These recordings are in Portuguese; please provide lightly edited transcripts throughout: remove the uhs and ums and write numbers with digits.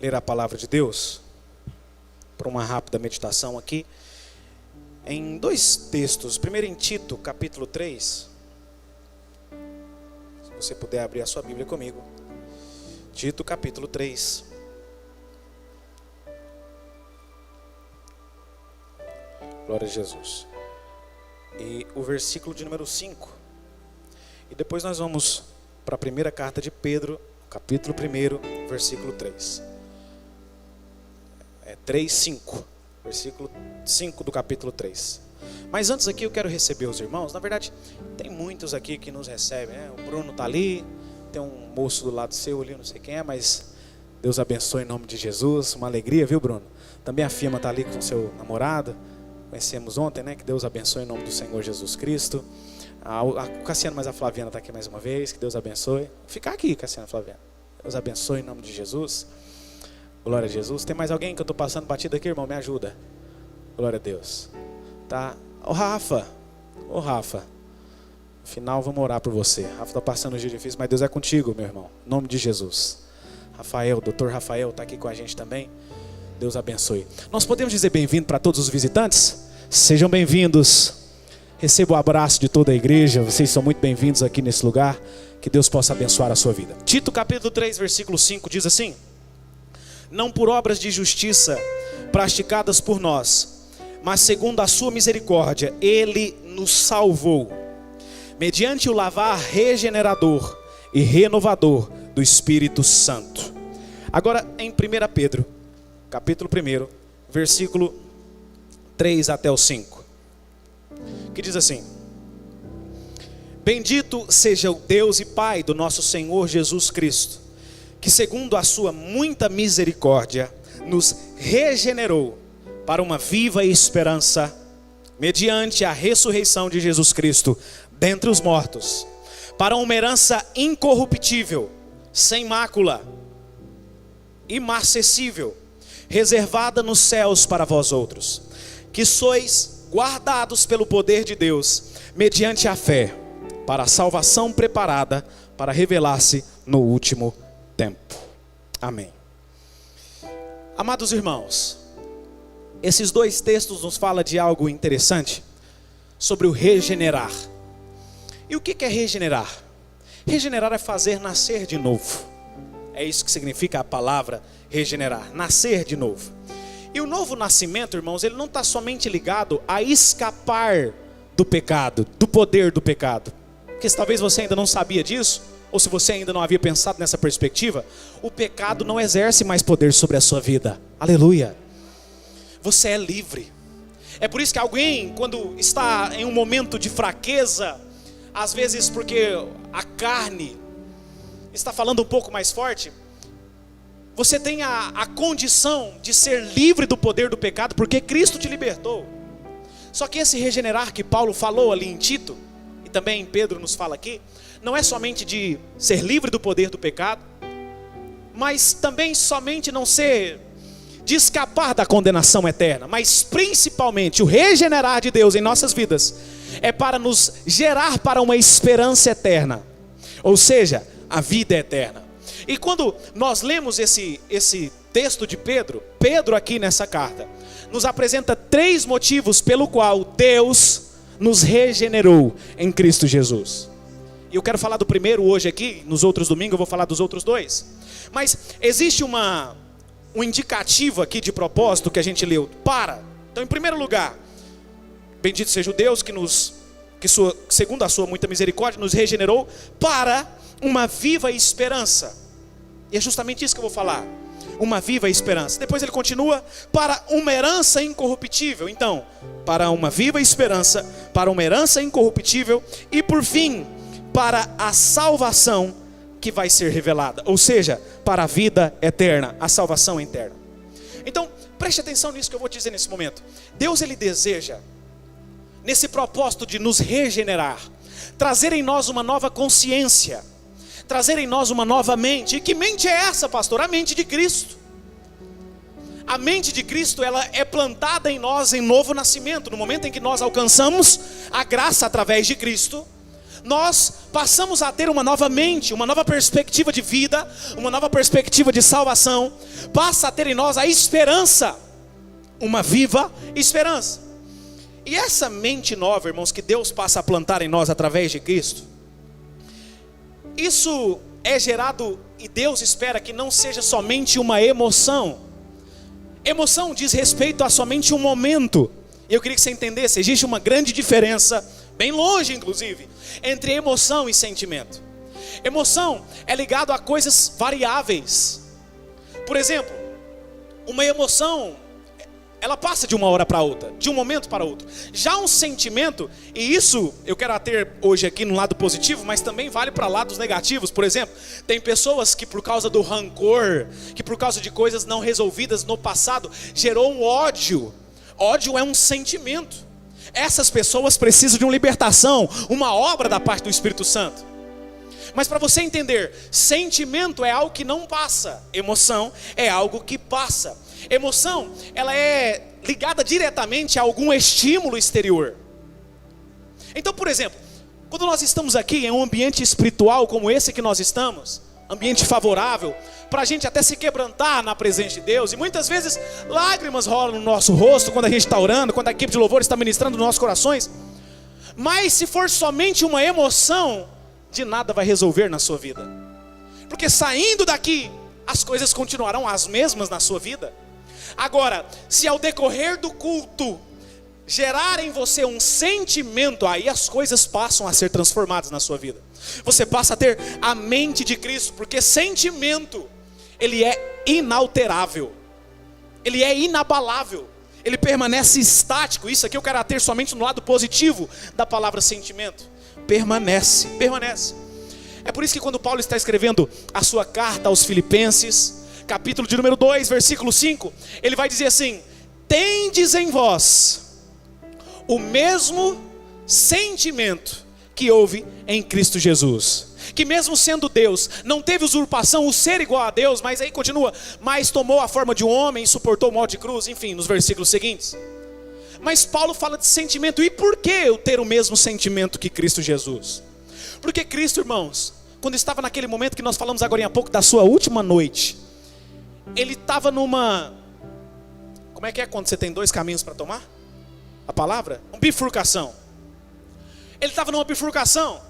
ler a palavra de Deus para uma rápida meditação aqui em dois textos. Primeiro em Tito, capítulo 3. Se você puder abrir a sua Bíblia comigo. Tito, capítulo 3. Glória a Jesus. E o versículo de número 5. E depois nós vamos para a primeira carta de Pedro, capítulo 1, versículo 3. 3:5. Versículo 5 do capítulo 3. Mas antes aqui eu quero receber os irmãos. Na verdade, tem muitos aqui que nos recebem, né? O Bruno está ali, tem um moço do lado seu ali, não sei quem é, mas Deus abençoe em nome de Jesus. Uma alegria, viu, Bruno? Também a Firma está ali com seu namorado. Conhecemos ontem, né? Que Deus abençoe em nome do Senhor Jesus Cristo. O Cassiano, mas a Flaviana está aqui mais uma vez. Que Deus abençoe. Ficar aqui, Cassiano, Flaviana. Deus abençoe em nome de Jesus. Glória a Jesus. Tem mais alguém que eu estou passando batida aqui, irmão? Me ajuda. Glória a Deus. Tá? Ô Rafa. No final vamos orar por você. Rafa está passando um dia difícil, mas Deus é contigo, meu irmão. Em nome de Jesus. Rafael, doutor Rafael está aqui com a gente também. Deus abençoe. Nós podemos dizer bem-vindo para todos os visitantes? Sejam bem-vindos. Receba o abraço de toda a igreja. Vocês são muito bem-vindos aqui nesse lugar. Que Deus possa abençoar a sua vida. Tito capítulo 3, versículo 5 diz assim: não por obras de justiça praticadas por nós, mas segundo a sua misericórdia, Ele nos salvou, mediante o lavar regenerador e renovador do Espírito Santo. Agora em 1 Pedro, capítulo 1, versículo 3 até o 5, que diz assim: bendito seja o Deus e Pai do nosso Senhor Jesus Cristo, que segundo a sua muita misericórdia, nos regenerou para uma viva esperança, mediante a ressurreição de Jesus Cristo dentre os mortos, para uma herança incorruptível, sem mácula, imarcessível, reservada nos céus para vós outros, que sois guardados pelo poder de Deus, mediante a fé, para a salvação preparada para revelar-se no último tempo. Amém. Amados irmãos, esses dois textos nos falam de algo interessante sobre o regenerar. E o que é regenerar? Regenerar é fazer nascer de novo. É isso que significa a palavra regenerar, nascer de novo. E o novo nascimento, irmãos, ele não está somente ligado a escapar do pecado, do poder do pecado. Porque talvez você ainda não sabia disso, ou se você ainda não havia pensado nessa perspectiva, o pecado não exerce mais poder sobre a sua vida. Aleluia. Você é livre. É por isso que alguém, quando está em um momento de fraqueza, às vezes porque a carne está falando um pouco mais forte, você tem a condição de ser livre do poder do pecado, porque Cristo te libertou. Só que esse regenerar que Paulo falou ali em Tito, e também Pedro nos fala aqui, não é somente de ser livre do poder do pecado, mas também somente não ser, de escapar da condenação eterna, mas principalmente o regenerar de Deus em nossas vidas, é para nos gerar para uma esperança eterna, ou seja, a vida eterna. E quando nós lemos esse texto de Pedro aqui nessa carta, nos apresenta 3 motivos pelo qual Deus nos regenerou em Cristo Jesus. E eu quero falar do primeiro hoje aqui, nos outros domingos eu vou falar dos outros 2. Mas existe um indicativo aqui de propósito que a gente leu. Então, em primeiro lugar, bendito seja o Deus que segundo a sua muita misericórdia, nos regenerou para uma viva esperança. E é justamente isso que eu vou falar. Uma viva esperança. Depois ele continua, para uma herança incorruptível. Então, para uma viva esperança, para uma herança incorruptível e por fim, para a salvação que vai ser revelada, ou seja, para a vida eterna, a salvação eterna. Então, preste atenção nisso que eu vou te dizer nesse momento. Deus, ele deseja, nesse propósito de nos regenerar, trazer em nós uma nova consciência, trazer em nós uma nova mente. E que mente é essa, pastor? A mente de Cristo. A mente de Cristo, ela é plantada em nós em novo nascimento, no momento em que nós alcançamos a graça através de Cristo. nós passamos a ter uma nova mente, uma nova perspectiva de vida, uma nova perspectiva de salvação, passa a ter em nós a esperança, uma viva esperança. E essa mente nova, irmãos, que Deus passa a plantar em nós através de Cristo, isso é gerado, e Deus espera que não seja somente uma emoção. Emoção diz respeito a somente um momento. Eu queria que você entendesse, existe uma grande diferença, bem longe inclusive, entre emoção e sentimento. Emoção é ligado a coisas variáveis. Por exemplo, uma emoção, ela passa de uma hora para outra, de um momento para outro. Já um sentimento, e isso eu quero ter hoje aqui no lado positivo, mas também vale para lados negativos. Por exemplo, tem pessoas que por causa do rancor, que por causa de coisas não resolvidas no passado, gerou um ódio. Ódio é um sentimento. Essas pessoas precisam de uma libertação, uma obra da parte do Espírito Santo. Mas para você entender, sentimento é algo que não passa, emoção é algo que passa. Emoção, ela é ligada diretamente a algum estímulo exterior. Então, por exemplo, quando nós estamos aqui em um ambiente espiritual como esse que nós estamos, ambiente favorável, para a gente até se quebrantar na presença de Deus, e muitas vezes lágrimas rolam no nosso rosto quando a gente está orando, quando a equipe de louvor está ministrando nos nossos corações. Mas se for somente uma emoção, de nada vai resolver na sua vida, porque saindo daqui, as coisas continuarão as mesmas na sua vida. Agora, se ao decorrer do culto gerar em você um sentimento, aí as coisas passam a ser transformadas na sua vida. Você passa a ter a mente de Cristo, porque sentimento, ele é inalterável, ele é inabalável, ele permanece estático. Isso aqui eu quero ter somente no lado positivo da palavra sentimento. Permanece. É por isso que quando Paulo está escrevendo a sua carta aos Filipenses, capítulo de número 2, versículo 5, ele vai dizer assim: tendes em vós o mesmo sentimento que houve em Cristo Jesus, que mesmo sendo Deus, não teve usurpação o ser igual a Deus, mas aí continua, mas tomou a forma de um homem, suportou o mal de cruz, enfim, nos versículos seguintes. Mas Paulo fala de sentimento. E por que eu ter o mesmo sentimento que Cristo Jesus? Porque Cristo, irmãos, quando estava naquele momento que nós falamos agora há pouco da sua última noite, ele estava numa, como é que é quando você tem dois caminhos para tomar? A palavra? Uma bifurcação. Ele estava numa bifurcação.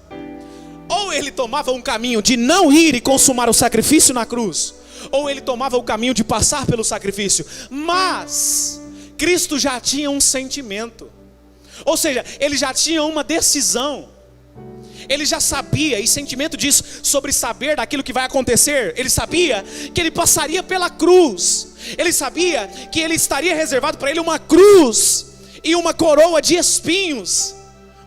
Ou ele tomava um caminho de não ir e consumar o sacrifício na cruz, ou ele tomava o caminho de passar pelo sacrifício. Mas Cristo já tinha um sentimento, ou seja, ele já tinha uma decisão. Ele já sabia, e sentimento diz sobre saber daquilo que vai acontecer. Ele sabia que ele passaria pela cruz. Ele sabia que ele estaria reservado para ele uma cruz e uma coroa de espinhos.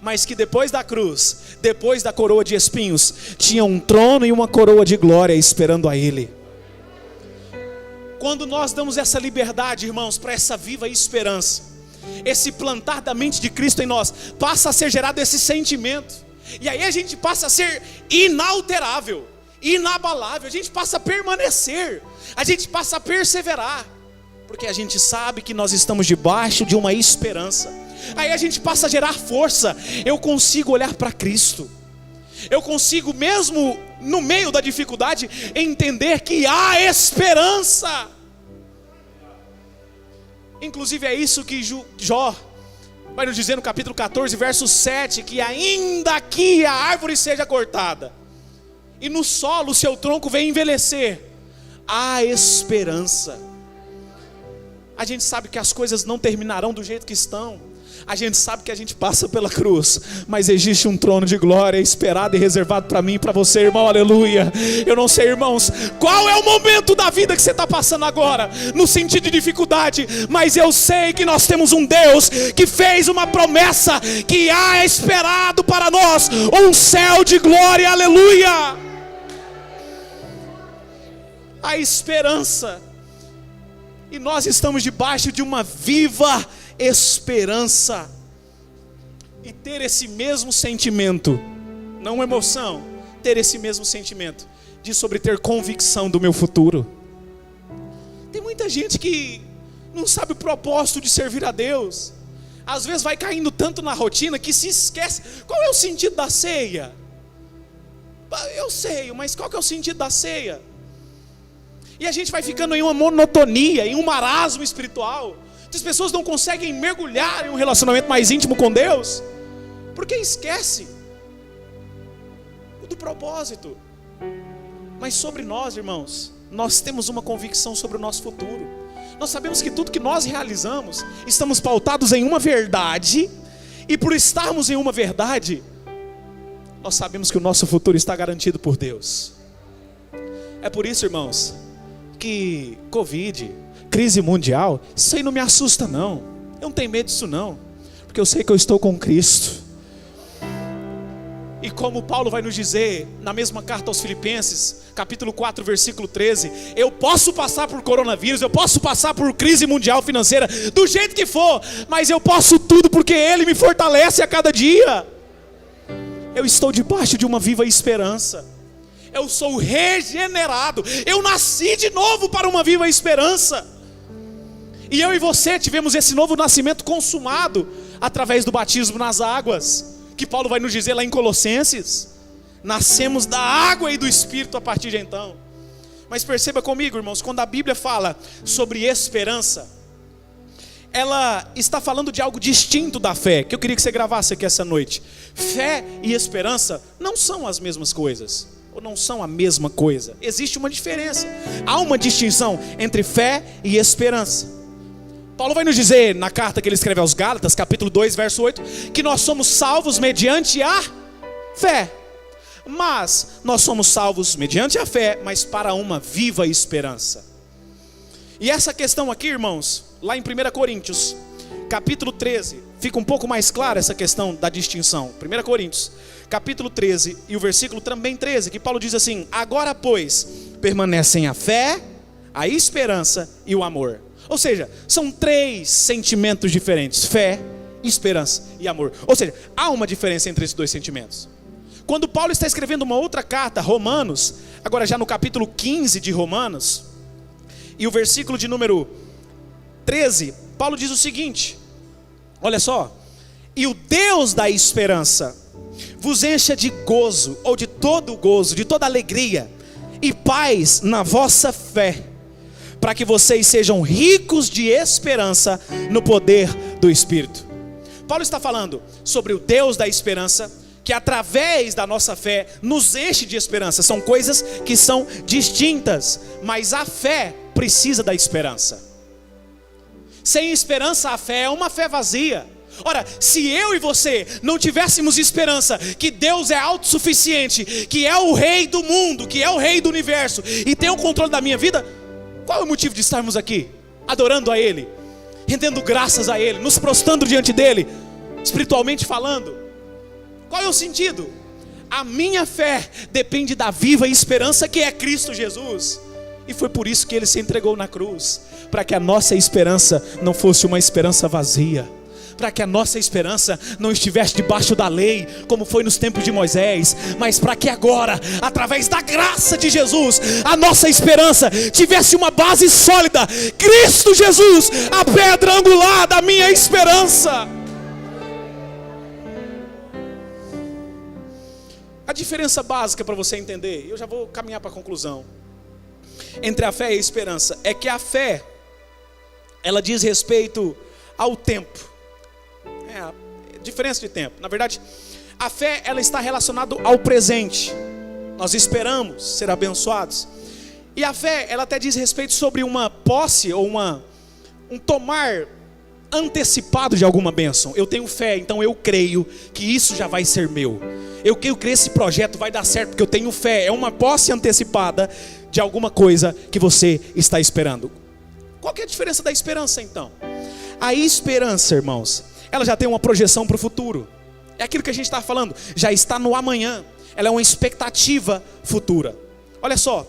Mas que depois da cruz, depois da coroa de espinhos, tinha um trono e uma coroa de glória esperando a ele. Quando nós damos essa liberdade, irmãos, para essa viva esperança, esse plantar da mente de Cristo em nós, passa a ser gerado esse sentimento. E aí a gente passa a ser inalterável, inabalável, a gente passa a permanecer, a gente passa a perseverar, porque a gente sabe que nós estamos debaixo de uma esperança. Aí a gente passa a gerar força. Eu consigo olhar para Cristo, eu consigo mesmo no meio da dificuldade entender que há esperança. Inclusive é isso que Jó vai nos dizer no capítulo 14, verso 7, que ainda que a árvore seja cortada e no solo o seu tronco venha envelhecer, há esperança. A gente sabe que as coisas não terminarão do jeito que estão. A gente sabe que a gente passa pela cruz, mas existe um trono de glória esperado e reservado para mim e para você, irmão, aleluia. Eu não sei, irmãos, qual é o momento da vida que você está passando agora, no sentido de dificuldade, mas eu sei que nós temos um Deus que fez uma promessa, que há esperado para nós um céu de glória, aleluia. A esperança, e nós estamos debaixo de uma viva esperança. E ter esse mesmo sentimento, não emoção, ter esse mesmo sentimento diz sobre ter convicção do meu futuro. Tem muita gente que não sabe o propósito de servir a Deus. Às vezes vai caindo tanto na rotina que se esquece. Qual é o sentido da ceia? Eu sei, mas qual que é o sentido da ceia? E a gente vai ficando em uma monotonia, em um marasmo espiritual. As pessoas não conseguem mergulhar em um relacionamento mais íntimo com Deus, porque esquece do propósito. Mas sobre nós, irmãos, nós temos uma convicção sobre o nosso futuro. Nós sabemos que tudo que nós realizamos, estamos pautados em uma verdade. E por estarmos em uma verdade, nós sabemos que o nosso futuro está garantido por Deus. É por isso, irmãos, que Covid, crise mundial, isso aí não me assusta não. Eu não tenho medo disso não, porque eu sei que eu estou com Cristo. E como Paulo vai nos dizer na mesma carta aos Filipenses, capítulo 4, versículo 13, eu posso passar por coronavírus, eu posso passar por crise mundial financeira, do jeito que for, mas eu posso tudo porque Ele me fortalece a cada dia. Eu estou debaixo de uma viva esperança. Eu sou regenerado, eu nasci de novo para uma viva esperança. E eu e você tivemos esse novo nascimento consumado através do batismo nas águas, que Paulo vai nos dizer lá em Colossenses. Nascemos da água e do Espírito a partir de então. Mas perceba comigo, irmãos, quando a Bíblia fala sobre esperança, ela está falando de algo distinto da fé, que eu queria que você gravasse aqui essa noite. Fé e esperança não são as mesmas coisas, ou não são a mesma coisa. Existe uma diferença, há uma distinção entre fé e esperança. Paulo vai nos dizer na carta que ele escreve aos Gálatas, capítulo 2, verso 8, que nós somos salvos mediante a fé. Mas nós somos salvos mediante a fé, mas para uma viva esperança. E essa questão aqui, irmãos, lá em 1 Coríntios, capítulo 13, fica um pouco mais clara essa questão da distinção. 1 Coríntios, capítulo 13 e o versículo também 13, que Paulo diz assim: agora pois, permanecem a fé, a esperança e o amor. Ou seja, são 3 sentimentos diferentes: fé, esperança e amor. Ou seja, há uma diferença entre esses 2 sentimentos. Quando Paulo está escrevendo uma outra carta, Romanos, agora já no capítulo 15 de Romanos, e o versículo de número 13, Paulo diz o seguinte, olha só: e o Deus da esperança vos encha de gozo, ou de todo gozo, de toda alegria e paz na vossa fé, para que vocês sejam ricos de esperança no poder do Espírito. Paulo está falando sobre o Deus da esperança, que através da nossa fé nos enche de esperança. São coisas que são distintas, mas a fé precisa da esperança. Sem esperança, a fé é uma fé vazia. Ora, se eu e você não tivéssemos esperança que Deus é autossuficiente, que é o Rei do mundo, que é o Rei do universo e tem o controle da minha vida, qual é o motivo de estarmos aqui, adorando a Ele, rendendo graças a Ele, nos prostrando diante dEle, espiritualmente falando? Qual é o sentido? A minha fé depende da viva esperança que é Cristo Jesus. E foi por isso que Ele se entregou na cruz, para que a nossa esperança não fosse uma esperança vazia, para que a nossa esperança não estivesse debaixo da lei, como foi nos tempos de Moisés, mas para que agora, através da graça de Jesus, a nossa esperança tivesse uma base sólida. Cristo Jesus, a pedra angular da minha esperança. A diferença básica para você entender, eu já vou caminhar para a conclusão, entre a fé e a esperança, é que a fé, ela diz respeito ao tempo. Diferença de tempo. Na verdade, a fé, ela está relacionada ao presente. Nós esperamos ser abençoados. E a fé, ela até diz respeito sobre uma posse ou um tomar antecipado de alguma bênção. Eu tenho fé, então eu creio que isso já vai ser meu. Eu creio que esse projeto vai dar certo porque eu tenho fé. É uma posse antecipada de alguma coisa que você está esperando. Qual que é a diferença da esperança então? A esperança, irmãos, ela já tem uma projeção para o futuro. É aquilo que a gente está falando, já está no amanhã. Ela é uma expectativa futura. Olha só,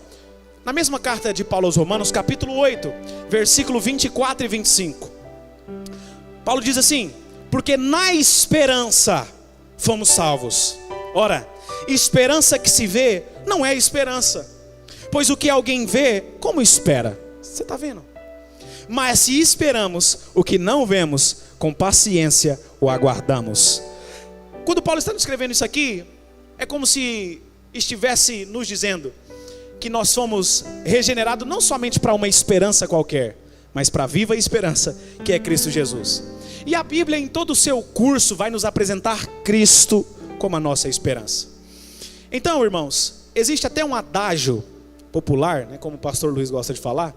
na mesma carta de Paulo aos Romanos, capítulo 8, versículo 24 e 25, Paulo diz assim: porque na esperança fomos salvos. Ora, esperança que se vê não é esperança, pois o que alguém vê, como espera? Você está vendo? Mas se esperamos o que não vemos, com paciência o aguardamos. Quando Paulo está escrevendo isso aqui, é como se estivesse nos dizendo que nós fomos regenerados não somente para uma esperança qualquer, mas para a viva esperança, que é Cristo Jesus. E a Bíblia, em todo o seu curso, vai nos apresentar Cristo como a nossa esperança. Então, irmãos, existe até um adágio popular, né, como o pastor Luiz gosta de falar,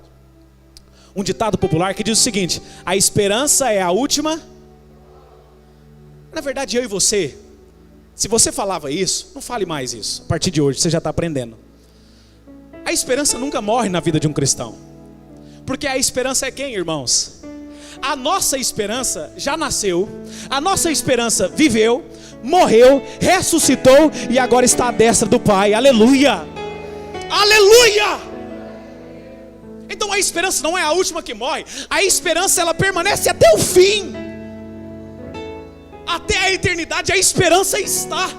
um ditado popular que diz o seguinte: a esperança é a última. Na verdade, eu e você, se você falava isso, não fale mais isso. A partir de hoje, você já está aprendendo. A esperança nunca morre na vida de um cristão. Porque a esperança é quem, irmãos? A nossa esperança já nasceu, a nossa esperança viveu, morreu, ressuscitou e agora está à destra do Pai. Aleluia! Aleluia! Então a esperança não é a última que morre. A esperança, ela permanece até o fim. Até a eternidade a esperança está.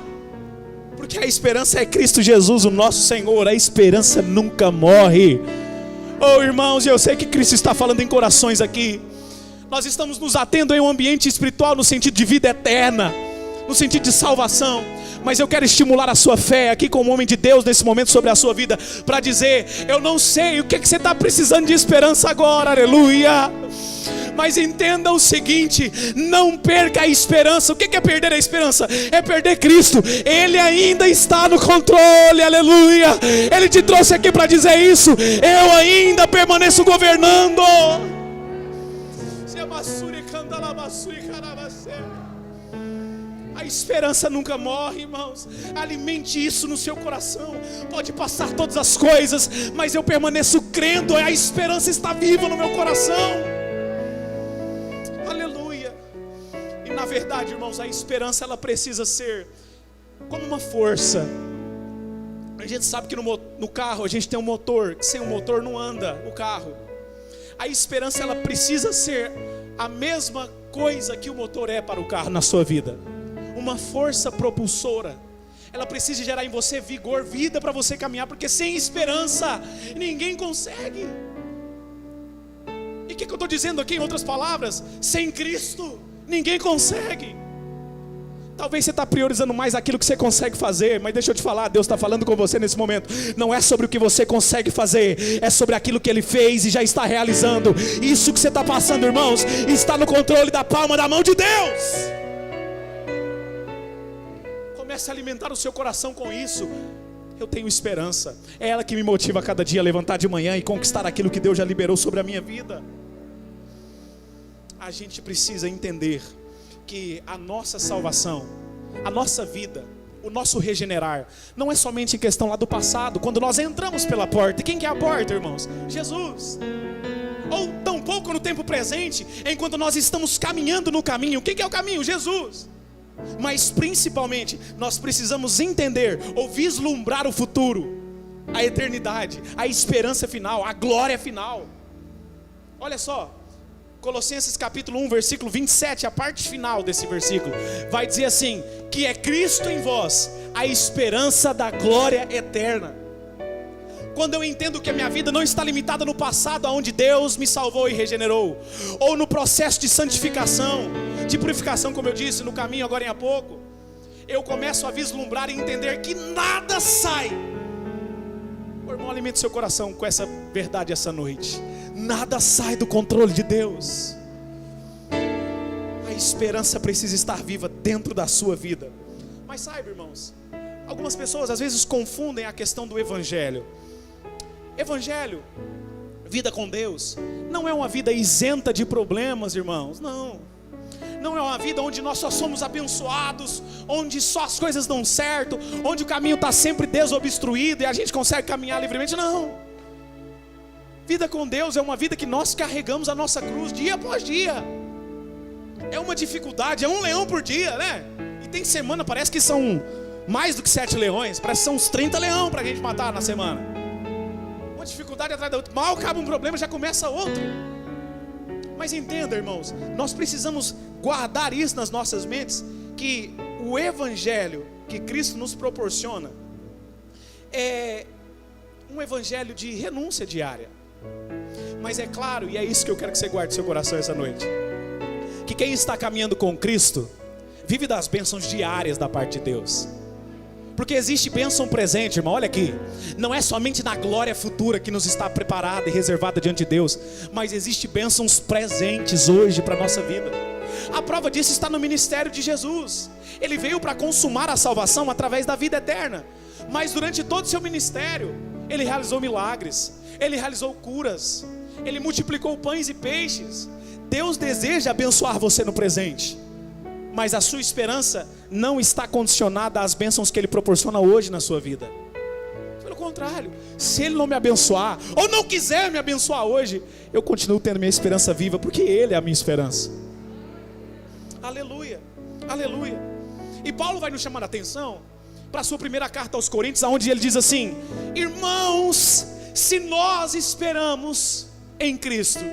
Porque a esperança é Cristo Jesus, o nosso Senhor. A esperança nunca morre. Oh, irmãos, eu sei que Cristo está falando em corações aqui. Nós estamos nos atendo em um ambiente espiritual no sentido de vida eterna, no sentido de salvação. Mas eu quero estimular a sua fé aqui como homem de Deus nesse momento sobre a sua vida, para dizer: eu não sei o que você está precisando de esperança agora, aleluia. Mas entenda o seguinte: não perca a esperança. O que é perder a esperança? É perder Cristo. Ele ainda está no controle, aleluia. Ele te trouxe aqui para dizer isso: eu ainda permaneço governando. A esperança nunca morre, irmãos. Alimente isso no seu coração. Pode passar todas as coisas, mas eu permaneço crendo. A esperança está viva no meu coração. Aleluia. E na verdade, irmãos, a esperança, ela precisa ser como uma força. A gente sabe que no carro a gente tem um motor, que sem o motor não anda o carro. A esperança, ela precisa ser a mesma coisa que o motor é para o carro na sua vida. Uma força propulsora. Ela precisa gerar em você vigor, vida para você caminhar, porque sem esperança ninguém consegue. E o que eu estou dizendo aqui em outras palavras? Sem Cristo ninguém consegue. Talvez você está priorizando mais aquilo que você consegue fazer, mas deixa eu te falar, Deus está falando com você nesse momento. Não é sobre o que você consegue fazer, é sobre aquilo que Ele fez e já está realizando. Isso que você está passando, irmãos, está no controle da palma da mão de Deus. Comece a alimentar o seu coração com isso. Eu tenho esperança. É ela que me motiva a cada dia a levantar de manhã e conquistar aquilo que Deus já liberou sobre a minha vida. A gente precisa entender que a nossa salvação, a nossa vida, o nosso regenerar, não é somente em questão lá do passado, quando nós entramos pela porta. E quem que é a porta, irmãos? Jesus. Ou tampouco no tempo presente, enquanto nós estamos caminhando no caminho. Quem que é o caminho? Jesus. Mas principalmente, nós precisamos entender ou vislumbrar o futuro, a eternidade, a esperança final, a glória final. Olha só, Colossenses capítulo 1, versículo 27, a parte final desse versículo, vai dizer assim: que é Cristo em vós, a esperança da glória eterna. Quando eu entendo que a minha vida não está limitada no passado, aonde Deus me salvou e regenerou, ou no processo de santificação, de purificação, como eu disse, no caminho agora em pouco, eu começo a vislumbrar e entender que nada sai. Meu irmão, alimente seu coração com essa verdade essa noite. Nada sai do controle de Deus. A esperança precisa estar viva dentro da sua vida. Mas saiba, irmãos, algumas pessoas às vezes confundem a questão do evangelho. Evangelho, vida com Deus, não é uma vida isenta de problemas, irmãos. Não é uma vida onde nós só somos abençoados, onde só as coisas dão certo, onde o caminho está sempre desobstruído e a gente consegue caminhar livremente. Não. Vida com Deus é uma vida que nós carregamos a nossa cruz dia após dia. É uma dificuldade, é um leão por dia, né? E tem semana, parece que são mais do que 7 leões, parece que são uns 30 leões para a gente matar na semana. Uma dificuldade atrás da outra, mal acaba um problema, já começa outro. Mas entenda, irmãos, nós precisamos guardar isso nas nossas mentes, que o evangelho que Cristo nos proporciona é um evangelho de renúncia diária. Mas é claro, e é isso que eu quero que você guarde no seu coração essa noite, que quem está caminhando com Cristo vive das bênçãos diárias da parte de Deus. Porque existe bênção presente, irmão, olha aqui. Não é somente na glória futura que nos está preparada e reservada diante de Deus, mas existe bênçãos presentes hoje para a nossa vida. A prova disso está no ministério de Jesus. Ele veio para consumar a salvação através da vida eterna. Mas durante todo o seu ministério, Ele realizou milagres, Ele realizou curas, Ele multiplicou pães e peixes. Deus deseja abençoar você no presente, mas a sua esperança não está condicionada às bênçãos que Ele proporciona hoje na sua vida. Pelo contrário, se Ele não me abençoar, ou não quiser me abençoar hoje, eu continuo tendo minha esperança viva, porque Ele é a minha esperança. Aleluia, aleluia. E Paulo vai nos chamar a atenção para a sua primeira carta aos Coríntios, onde ele diz assim: irmãos, se nós esperamos em Cristo,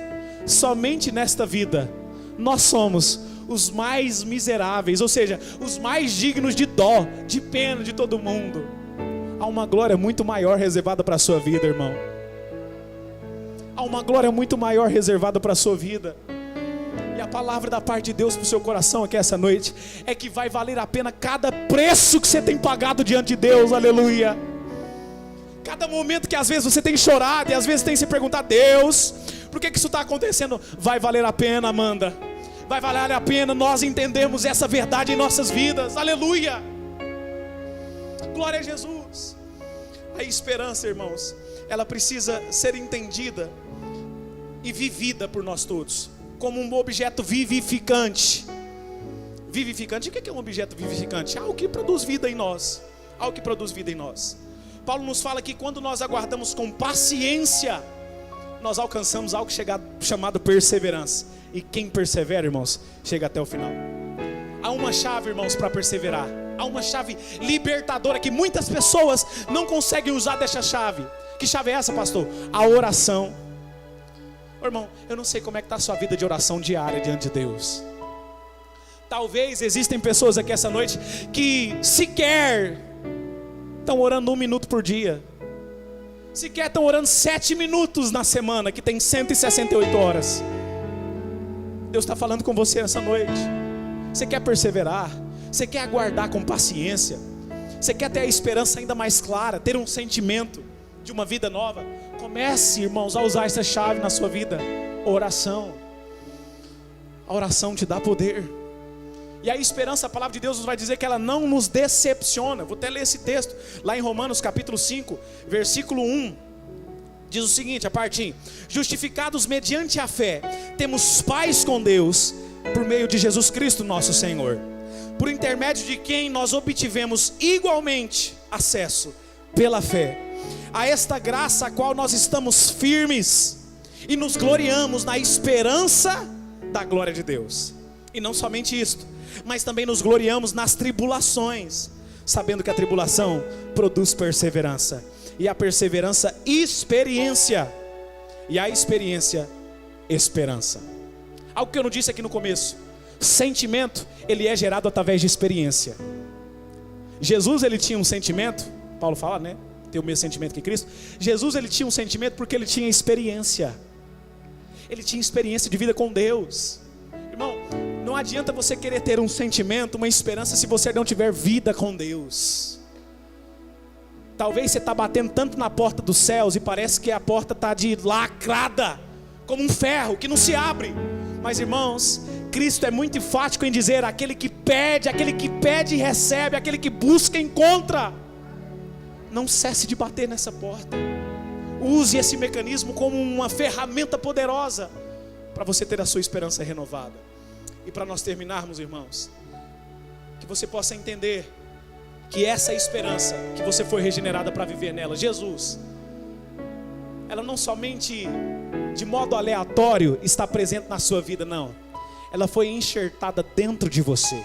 somente nesta vida, nós somos os mais miseráveis, ou seja, os mais dignos de dó, de pena de todo mundo. Há uma glória muito maior reservada para a sua vida, irmão. Há uma glória muito maior reservada para a sua vida. E a palavra da parte de Deus para o seu coração aqui essa noite é que vai valer a pena cada preço que você tem pagado diante de Deus, aleluia. Cada momento que às vezes você tem chorado e às vezes tem se perguntado: Deus, por que isso está acontecendo? Vai valer a pena, Amanda. Vai valer a pena nós entendermos essa verdade em nossas vidas, aleluia. Glória a Jesus. A esperança, irmãos, ela precisa ser entendida e vivida por nós todos como um objeto vivificante. Vivificante, o que é um objeto vivificante? Algo que produz vida em nós. Algo que produz vida em nós. Paulo nos fala que quando nós aguardamos com paciência, nós alcançamos algo chamado perseverança. E quem persevera, irmãos, chega até o final. Há uma chave, irmãos, para perseverar. Há uma chave libertadora que muitas pessoas não conseguem usar dessa chave. Que chave é essa, pastor? A oração. Ô, irmão, eu não sei como é que está a sua vida de oração diária diante de Deus. Talvez existem pessoas aqui essa noite que sequer estão orando 1 minuto por dia. Sequer estão orando 7 minutos na semana, que tem 168 horas. Deus está falando com você essa noite. Você quer perseverar? Você quer aguardar com paciência? Você quer ter a esperança ainda mais clara, ter um sentimento de uma vida nova? Comece, irmãos, a usar essa chave na sua vida: oração. A oração te dá poder. E a esperança, a palavra de Deus nos vai dizer que ela não nos decepciona. Vou até ler esse texto lá em Romanos capítulo 5, versículo 1. Diz o seguinte, a partir: justificados mediante a fé, temos paz com Deus por meio de Jesus Cristo nosso Senhor, por intermédio de quem nós obtivemos igualmente acesso pela fé a esta graça a qual nós estamos firmes e nos gloriamos na esperança da glória de Deus. E não somente isto, mas também nos gloriamos nas tribulações, sabendo que a tribulação produz perseverança, e a perseverança experiência, e a experiência esperança. Algo que eu não disse aqui no começo: sentimento, ele é gerado através de experiência. Jesus, ele tinha um sentimento, Paulo fala, né? Tem o mesmo sentimento que Cristo. Jesus, ele tinha um sentimento porque ele tinha experiência. Ele tinha experiência de vida com Deus. Irmão, não adianta você querer ter um sentimento, uma esperança, se você não tiver vida com Deus. Talvez você está batendo tanto na porta dos céus e parece que a porta está lacrada, como um ferro que não se abre. Mas, irmãos, Cristo é muito enfático em dizer: aquele que pede recebe, aquele que busca encontra. Não cesse de bater nessa porta. Use esse mecanismo como uma ferramenta poderosa para você ter a sua esperança renovada. E para nós terminarmos, irmãos, que você possa entender que essa esperança, que você foi regenerada para viver nela, Jesus, ela não somente de modo aleatório está presente na sua vida, não. Ela foi enxertada dentro de você.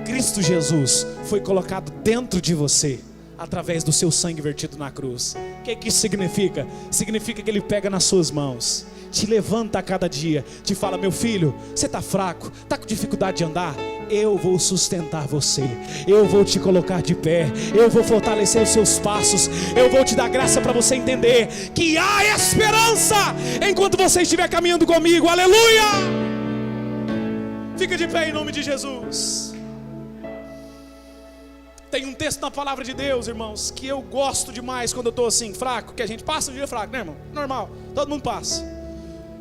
Cristo Jesus foi colocado dentro de você através do seu sangue vertido na cruz. O que isso significa? Significa que Ele pega nas suas mãos, te levanta a cada dia, te fala: meu filho, você está fraco, está com dificuldade de andar? eu vou sustentar você, eu vou te colocar de pé, eu vou fortalecer os seus passos, eu vou te dar graça para você entender que há esperança enquanto você estiver caminhando comigo. Aleluia! Fica de pé em nome de Jesus. Tem um texto na palavra de Deus, irmãos, que eu gosto demais quando eu estou assim, fraco, que a gente passa um dia fraco, né, irmão? Normal, todo mundo passa.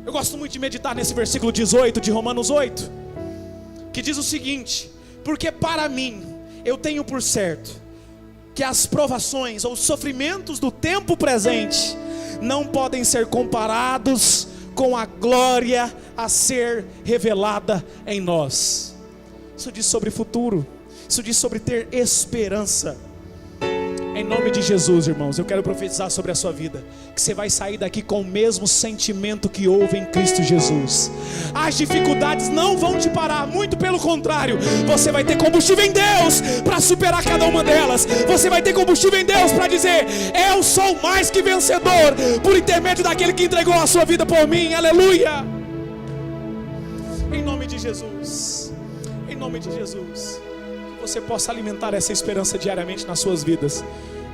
Eu gosto muito de meditar nesse versículo 18 de Romanos 8, que diz o seguinte: porque para mim, eu tenho por certo, que as provações ou os sofrimentos do tempo presente não podem ser comparados com a glória a ser revelada em nós. Isso diz sobre futuro, isso diz sobre ter esperança. Em nome de Jesus, irmãos, eu quero profetizar sobre a sua vida, que você vai sair daqui com o mesmo sentimento que houve em Cristo Jesus. As dificuldades não vão te parar, muito pelo contrário, você vai ter combustível em Deus para superar cada uma delas. Você vai ter combustível em Deus para dizer: eu sou mais que vencedor, por intermédio daquele que entregou a sua vida por mim. Aleluia! Em nome de Jesus, em nome de Jesus, você possa alimentar essa esperança diariamente nas suas vidas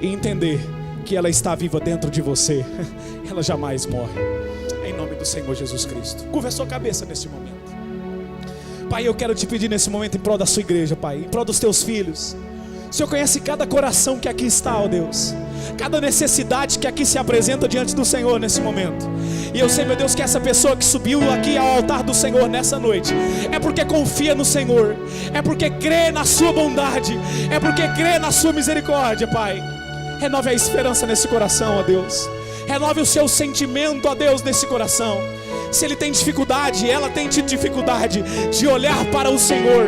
e entender que ela está viva dentro de você. Ela jamais morre. Em nome do Senhor Jesus Cristo. Curva a sua cabeça neste momento. Pai, eu quero te pedir nesse momento em prol da sua igreja, Pai, em prol dos teus filhos. O Senhor conhece cada coração que aqui está, ó Deus, cada necessidade que aqui se apresenta diante do Senhor nesse momento. E eu sei, meu Deus, que essa pessoa que subiu aqui ao altar do Senhor nessa noite é porque confia no Senhor, é porque crê na sua bondade, é porque crê na sua misericórdia. Pai, renove a esperança nesse coração, ó Deus. Renove o seu sentimento, ó Deus, nesse coração. Se ele tem dificuldade, ela tem dificuldade de olhar para o Senhor,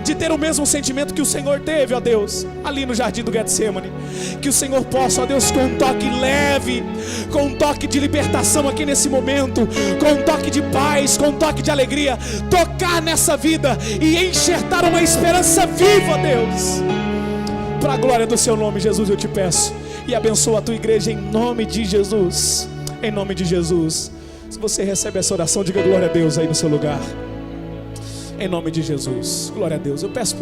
de ter o mesmo sentimento que o Senhor teve, ó Deus, ali no jardim do Getsemane. Que o Senhor possa, ó Deus, com um toque leve, com um toque de libertação aqui nesse momento, com um toque de paz, com um toque de alegria, tocar nessa vida e enxertar uma esperança viva, Deus. Para a glória do seu nome, Jesus, eu te peço, e abençoa a tua igreja em nome de Jesus. Em nome de Jesus. Se você recebe essa oração, diga glória a Deus aí no seu lugar. Em nome de Jesus, glória a Deus. Eu peço